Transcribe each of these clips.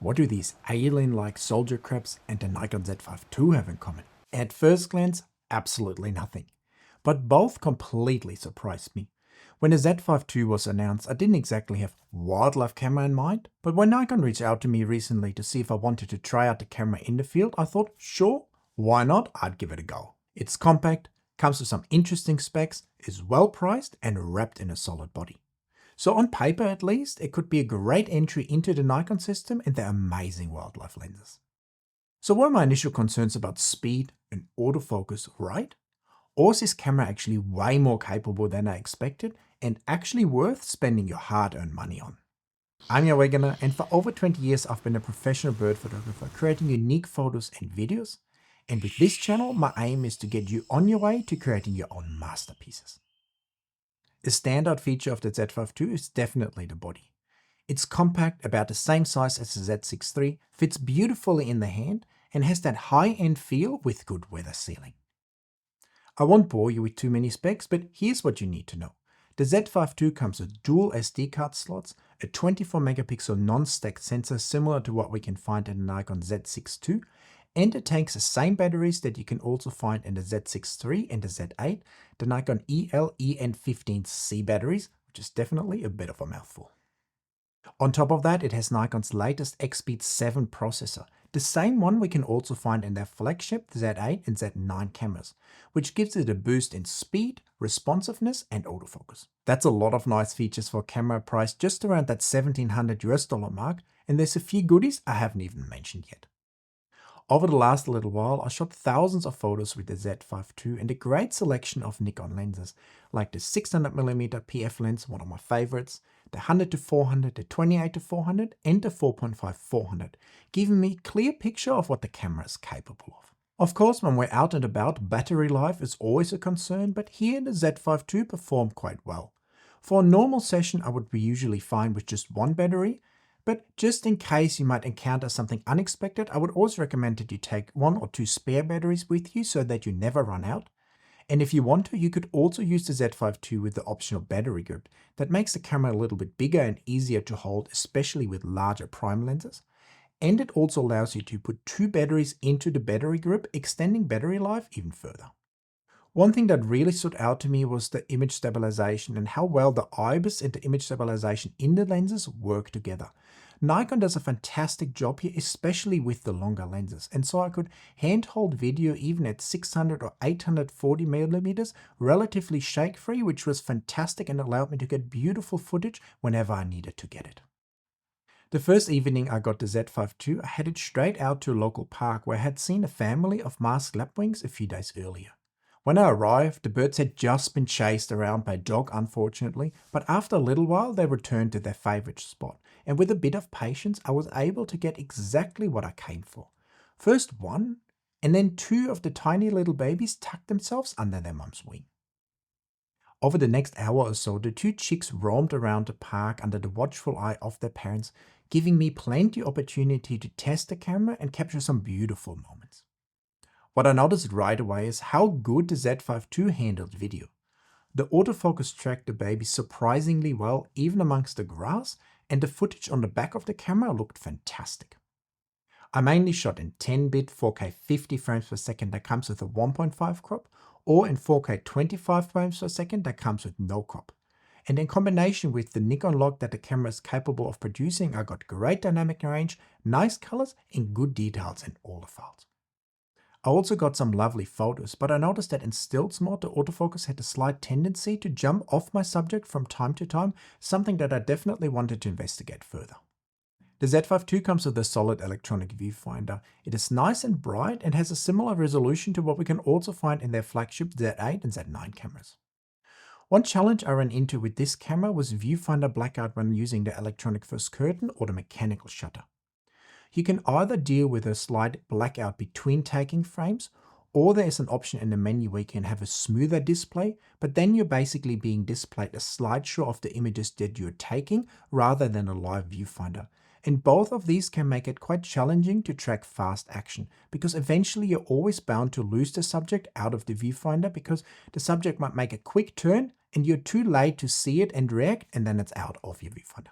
What do these alien-like soldier crabs and the Nikon Z5 II have in common? At first glance, absolutely nothing. But both completely surprised me. When the Z5 II was announced, I didn't exactly have wildlife camera in mind, but when Nikon reached out to me recently to see if I wanted to try out the camera in the field, I thought, sure, why not? I'd give it a go. It's compact, comes with some interesting specs, is well priced and wrapped in a solid body. So on paper at least, it could be a great entry into the Nikon system and their amazing wildlife lenses. So were my initial concerns about speed and autofocus right? Or is this camera actually way more capable than I expected and actually worth spending your hard-earned money on? I'm Jan Wegener, and for over 20 years I've been a professional bird photographer creating unique photos and videos. And with this channel, my aim is to get you on your way to creating your own masterpieces. A standout feature of the Z5 II is definitely the body. It's compact, about the same size as the Z6 III, fits beautifully in the hand, and has that high-end feel with good weather sealing. I won't bore you with too many specs, but here's what you need to know. The Z5 II comes with dual SD card slots, a 24 megapixel non-stacked sensor similar to what we can find in the Nikon Z6 II, and it takes the same batteries that you can also find in the Z6 III and the Z8, the Nikon EL-EN15C batteries, which is definitely a bit of a mouthful. On top of that, it has Nikon's latest XPEED 7 processor, the same one we can also find in their flagship Z8 and Z9 cameras, which gives it a boost in speed, responsiveness and autofocus. That's a lot of nice features for a camera priced just around that $1,700 mark, and there's a few goodies I haven't even mentioned yet. Over the last little while, I shot thousands of photos with the Z5 II and a great selection of Nikon lenses, like the 600mm PF lens, one of my favorites, the 100-400, the 28-400 and the 4.5-400, giving me a clear picture of what the camera is capable of. Of course, when we're out and about, battery life is always a concern, but here the Z5 II performed quite well. For a normal session, I would be usually fine with just one battery, but just in case you might encounter something unexpected, I would also recommend that you take 1 or 2 spare batteries with you so that you never run out. And if you want to, you could also use the Z5 II with the optional battery grip. That makes the camera a little bit bigger and easier to hold, especially with larger prime lenses. And it also allows you to put 2 batteries into the battery grip, extending battery life even further. One thing that really stood out to me was the image stabilization and how well the IBIS and the image stabilization in the lenses work together. Nikon does a fantastic job here, especially with the longer lenses, and so I could handhold video even at 600 or 840mm relatively shake-free, which was fantastic and allowed me to get beautiful footage whenever I needed to get it. The first evening I got the Z5 II, I headed straight out to a local park where I had seen a family of masked lapwings a few days earlier. When I arrived, the birds had just been chased around by a dog, unfortunately, but after a little while they returned to their favorite spot, and with a bit of patience I was able to get exactly what I came for. First one, and then 2 of the tiny little babies tucked themselves under their mum's wing. Over the next hour or so, the 2 chicks roamed around the park under the watchful eye of their parents, giving me plenty of opportunity to test the camera and capture some beautiful moments. What I noticed right away is how good the Z5 II handled video. The autofocus tracked the baby surprisingly well even amongst the grass, and the footage on the back of the camera looked fantastic. I mainly shot in 10-bit 4K 50 frames per second that comes with a 1.5 crop, or in 4K 25 frames per second that comes with no crop. And in combination with the Nikon log that the camera is capable of producing, I got great dynamic range, nice colors and good details in all the files. I also got some lovely photos, but I noticed that in stills mode the autofocus had a slight tendency to jump off my subject from time to time, something that I definitely wanted to investigate further. The Z5 II comes with a solid electronic viewfinder. It is nice and bright and has a similar resolution to what we can also find in their flagship Z8 and Z9 cameras. One challenge I ran into with this camera was viewfinder blackout when using the electronic first curtain or the mechanical shutter. You can either deal with a slight blackout between taking frames, or there is an option in the menu where you can have a smoother display, but then you're basically being displayed a slideshow of the images that you're taking rather than a live viewfinder. And both of these can make it quite challenging to track fast action, because eventually you're always bound to lose the subject out of the viewfinder because the subject might make a quick turn and you're too late to see it and react, and then it's out of your viewfinder.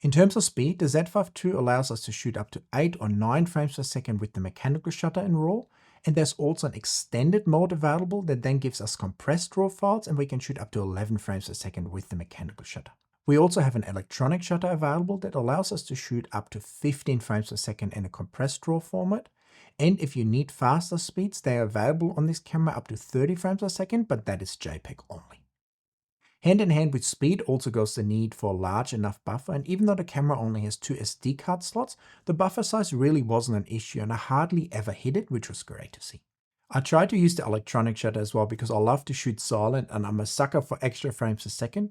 In terms of speed, the Z5 II allows us to shoot up to 8 or 9 frames per second with the mechanical shutter in RAW, and there's also an extended mode available that then gives us compressed RAW files, and we can shoot up to 11 frames per second with the mechanical shutter. We also have an electronic shutter available that allows us to shoot up to 15 frames per second in a compressed RAW format. And if you need faster speeds, they are available on this camera up to 30 frames per second, but that is JPEG only. Hand in hand with speed also goes the need for a large enough buffer, and even though the camera only has 2 SD card slots, the buffer size really wasn't an issue and I hardly ever hit it, which was great to see. I tried to use the electronic shutter as well because I love to shoot silent and I'm a sucker for extra frames per second.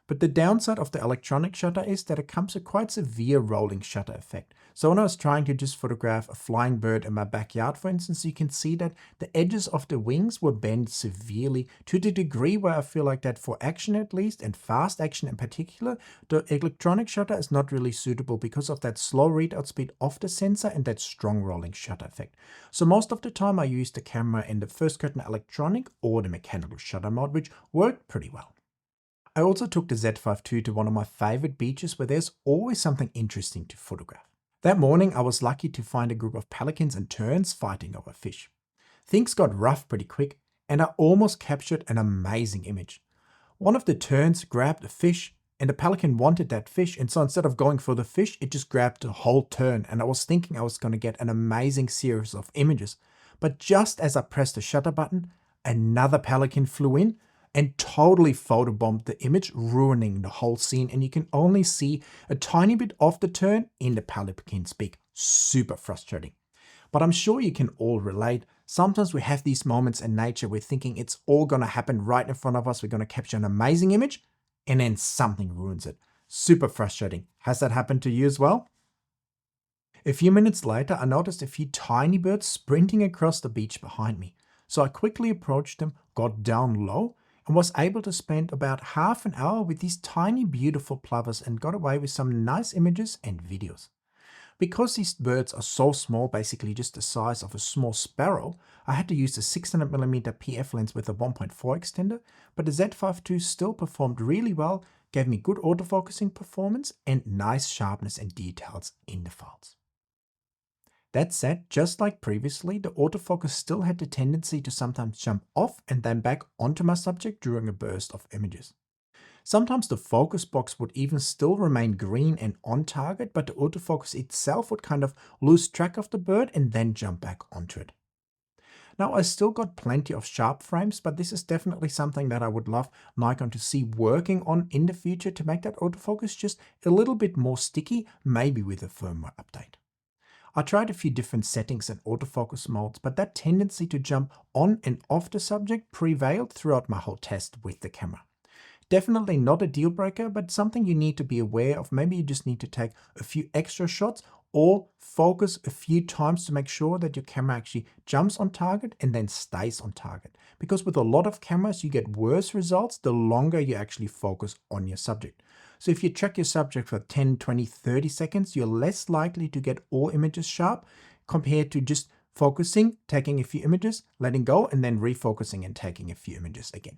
But the downside of the electronic shutter is that it comes with quite severe rolling shutter effect. So when I was trying to just photograph a flying bird in my backyard, for instance, you can see that the edges of the wings were bent severely to the degree where I feel like that for action at least, and fast action in particular, the electronic shutter is not really suitable because of that slow readout speed of the sensor and that strong rolling shutter effect. So most of the time I used the camera in the first curtain electronic or the mechanical shutter mode, which worked pretty well. I also took the Z5 II to one of my favorite beaches where there's always something interesting to photograph. That morning I was lucky to find a group of pelicans and terns fighting over fish. Things got rough pretty quick and I almost captured an amazing image. One of the terns grabbed a fish and the pelican wanted that fish, and so instead of going for the fish, it just grabbed the whole tern, and I was thinking I was going to get an amazing series of images. But just as I pressed the shutter button, another pelican flew in and totally photobombed the image, ruining the whole scene, and you can only see a tiny bit of the tern in the pelican's beak. Super frustrating. But I'm sure you can all relate. Sometimes we have these moments in nature where thinking it's all going to happen right in front of us, we're going to capture an amazing image, and then something ruins it. Super frustrating. Has that happened to you as well? A few minutes later, I noticed a few tiny birds sprinting across the beach behind me. So I quickly approached them, got down low, and was able to spend about half an hour with these tiny beautiful plovers and got away with some nice images and videos. Because these birds are so small, basically just the size of a small sparrow, I had to use a 600mm PF lens with a 1.4 extender, but the Z5 II still performed really well, gave me good autofocusing performance and nice sharpness and details in the files. That said, just like previously, the autofocus still had the tendency to sometimes jump off and then back onto my subject during a burst of images. Sometimes the focus box would even still remain green and on target, but the autofocus itself would kind of lose track of the bird and then jump back onto it. Now I still got plenty of sharp frames, but this is definitely something that I would love Nikon to see working on in the future to make that autofocus just a little bit more sticky, maybe with a firmware update. I tried a few different settings and autofocus modes, but that tendency to jump on and off the subject prevailed throughout my whole test with the camera. Definitely not a deal breaker, but something you need to be aware of. Maybe you just need to take a few extra shots or focus a few times to make sure that your camera actually jumps on target and then stays on target. Because with a lot of cameras, you get worse results the longer you actually focus on your subject. So if you track your subject for 10, 20, 30 seconds, you're less likely to get all images sharp compared to just focusing, taking a few images, letting go, and then refocusing and taking a few images again.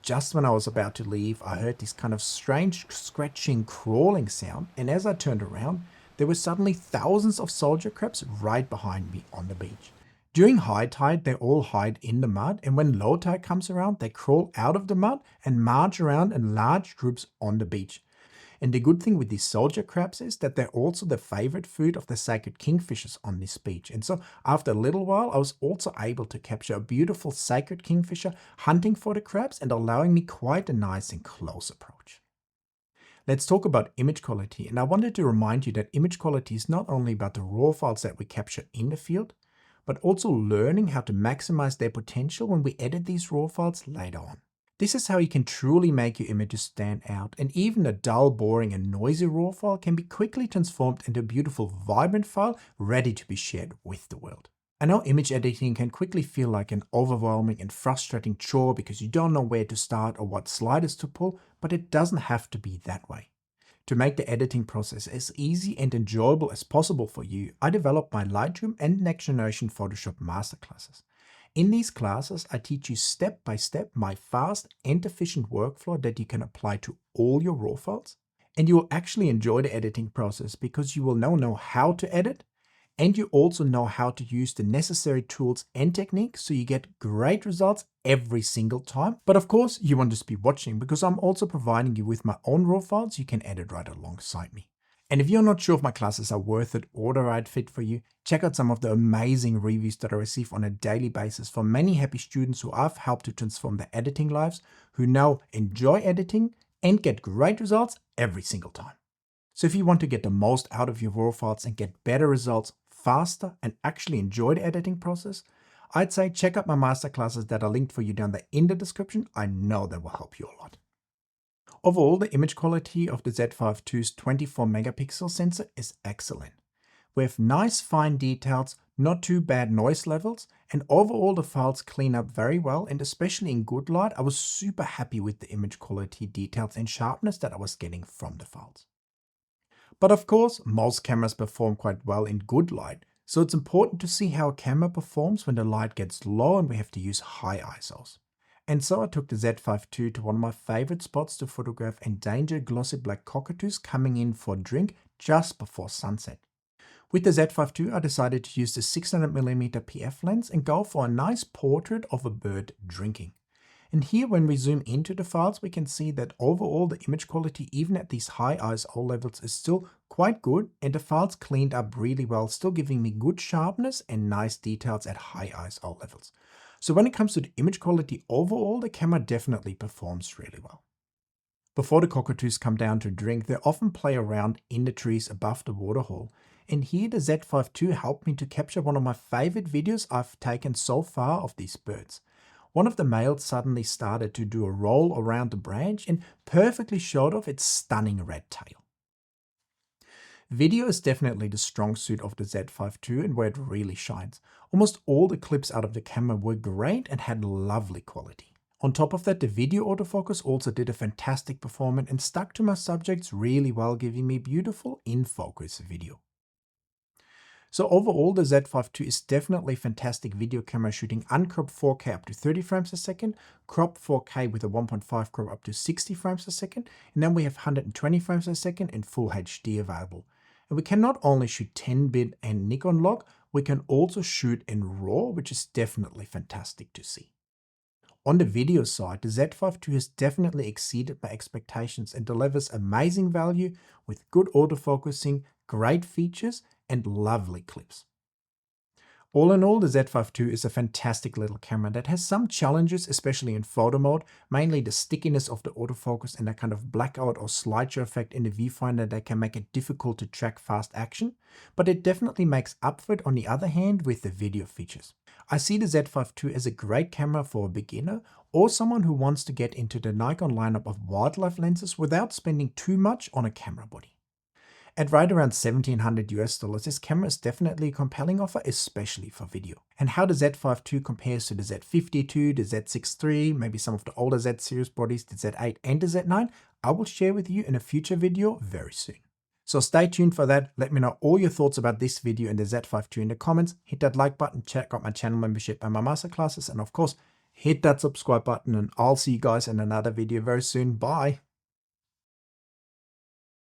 Just when I was about to leave, I heard this kind of strange scratching, crawling sound, and as I turned around, there were suddenly thousands of soldier crabs right behind me on the beach. During high tide, they all hide in the mud, and when low tide comes around, they crawl out of the mud and march around in large groups on the beach. And the good thing with these soldier crabs is that they're also the favorite food of the sacred kingfishers on this beach. And so after a little while, I was also able to capture a beautiful sacred kingfisher hunting for the crabs and allowing me quite a nice and close approach. Let's talk about image quality. And I wanted to remind you that image quality is not only about the raw files that we capture in the field, but also learning how to maximize their potential when we edit these raw files later on. This is how you can truly make your images stand out, and even a dull, boring and noisy raw file can be quickly transformed into a beautiful, vibrant file ready to be shared with the world. I know image editing can quickly feel like an overwhelming and frustrating chore because you don't know where to start or what sliders to pull, but it doesn't have to be that way. To make the editing process as easy and enjoyable as possible for you, I developed my Lightroom and Next Generation Photoshop masterclasses. In these classes, I teach you step by step my fast and efficient workflow that you can apply to all your raw files. And you will actually enjoy the editing process because you will now know how to edit, and you also know how to use the necessary tools and techniques so you get great results every single time. But of course, you won't just be watching because I'm also providing you with my own raw files you can edit right alongside me. And if you're not sure if my classes are worth it or the right fit for you, check out some of the amazing reviews that I receive on a daily basis from many happy students who I've helped to transform their editing lives, who now enjoy editing and get great results every single time. So if you want to get the most out of your raw files and get better results faster and actually enjoy the editing process, I'd say check out my masterclasses that are linked for you down there in the description. I know that will help you a lot. Overall, the image quality of the Z5 II's 24 megapixel sensor is excellent. We have nice fine details, not too bad noise levels, and overall the files clean up very well, and especially in good light, I was super happy with the image quality details and sharpness that I was getting from the files. But of course, most cameras perform quite well in good light, so it's important to see how a camera performs when the light gets low and we have to use high ISOs. And so I took the Z5 II to one of my favorite spots to photograph endangered glossy black cockatoos coming in for a drink just before sunset. With the Z5 II, I decided to use the 600mm PF lens and go for a nice portrait of a bird drinking. And here, when we zoom into the files, we can see that overall the image quality, even at these high ISO levels, is still quite good, and the files cleaned up really well, still giving me good sharpness and nice details at high ISO levels. So when it comes to the image quality overall, the camera definitely performs really well. Before the cockatoos come down to drink, they often play around in the trees above the waterhole. And here the Z5 II helped me to capture one of my favorite videos I've taken so far of these birds. One of the males suddenly started to do a roll around the branch and perfectly showed off its stunning red tail. Video is definitely the strong suit of the Z5 II and where it really shines. Almost all the clips out of the camera were great and had lovely quality. On top of that, the video autofocus also did a fantastic performance and stuck to my subjects really well, giving me beautiful in-focus video. So overall, the Z5 II is definitely a fantastic video camera shooting uncropped 4K up to 30 frames a second, cropped 4K with a 1.5 crop up to 60 frames a second, and then we have 120 frames a second and full HD available. And we can not only shoot 10-bit and Nikon log, we can also shoot in RAW, which is definitely fantastic to see. On the video side, the Z5 II has definitely exceeded my expectations and delivers amazing value with good autofocusing, great features, and lovely clips. All in all, the Z5 II is a fantastic little camera that has some challenges, especially in photo mode, mainly the stickiness of the autofocus and that kind of blackout or slideshow effect in the viewfinder that can make it difficult to track fast action, but it definitely makes up for it on the other hand with the video features. I see the Z5 II as a great camera for a beginner or someone who wants to get into the Nikon lineup of wildlife lenses without spending too much on a camera body. At right around $1,700 this camera is definitely a compelling offer, especially for video. And how the Z5 II compares to the Z50 II, the Z6 III, maybe some of the older Z series bodies, the Z8 and the Z9, I will share with you in a future video very soon. So stay tuned for that. Let me know all your thoughts about this video and the Z5 II in the comments. Hit that like button, check out my channel membership and my masterclasses, and of course, hit that subscribe button, and I'll see you guys in another video very soon. Bye.